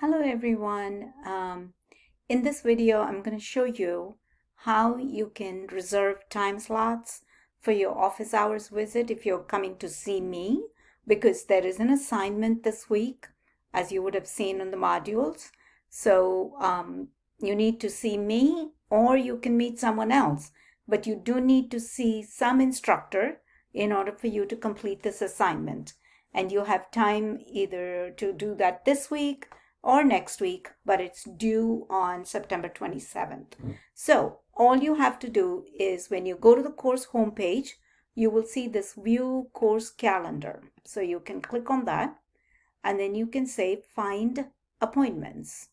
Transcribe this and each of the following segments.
Hello everyone. In this video, I'm going to show you how you can reserve time slots for your office hours visit if you're coming to see me, because there is an assignment this week, as you would have seen on the modules. So you need to see me or you can meet someone else, but you do need to see some instructor in order for you to complete this assignment. And you have time either to do that this week or next week, but it's due on September 27th. So all you have to do is when you go to the course homepage, you will see this view course calendar. So you can click on that and then you can say find appointments.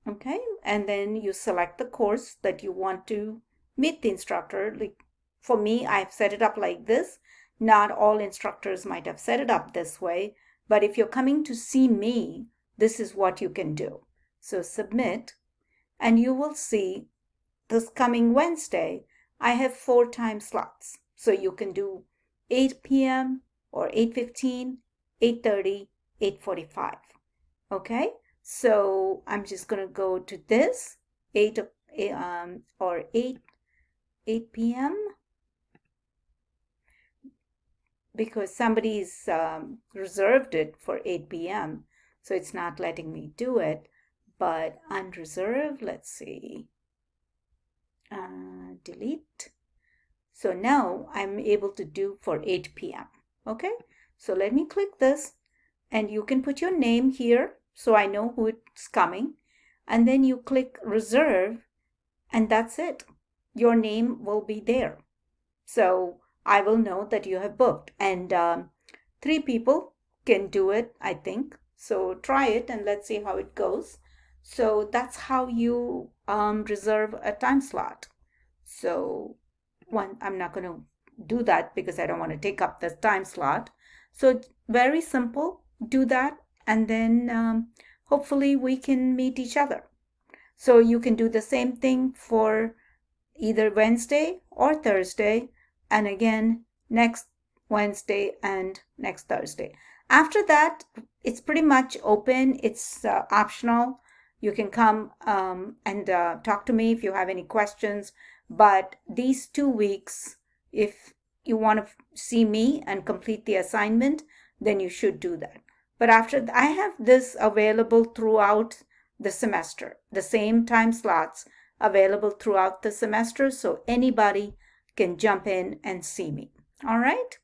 Okay, and then you select the course that you want to meet the instructor. Like for me, I've set it up like this. Not all instructors might have set it up this way, but if you're coming to see me, this is what you can do. So submit, and you will see this coming Wednesday, I have 4 time slots. So you can do 8 p.m. or 8:15, 8:30, 8:45. Okay, so I'm just going to go to this 8 or 8 p.m. because somebody's reserved it for 8 p.m. So it's not letting me do it, but unreserved, let's see, delete. So now I'm able to do for 8 p.m. Okay, so let me click this and you can put your name here so I know who it's coming. And then you click reserve and that's it. Your name will be there. So I will know that you have booked, and 3 people can do it, I think. So try it and let's see how it goes. So that's how you reserve a time slot. So I'm not going to do that because I don't want to take up the time slot. So very simple, do that, and then hopefully we can meet each other. So you can do the same thing for either Wednesday or Thursday, and again next Wednesday and next Thursday. After that, it's pretty much open. It's optional. You can come and talk to me if you have any questions. But these 2 weeks, if you want to see me and complete the assignment, then you should do that. But after I have this available throughout the semester, the same time slots available throughout the semester, so anybody can jump in and see me. All right.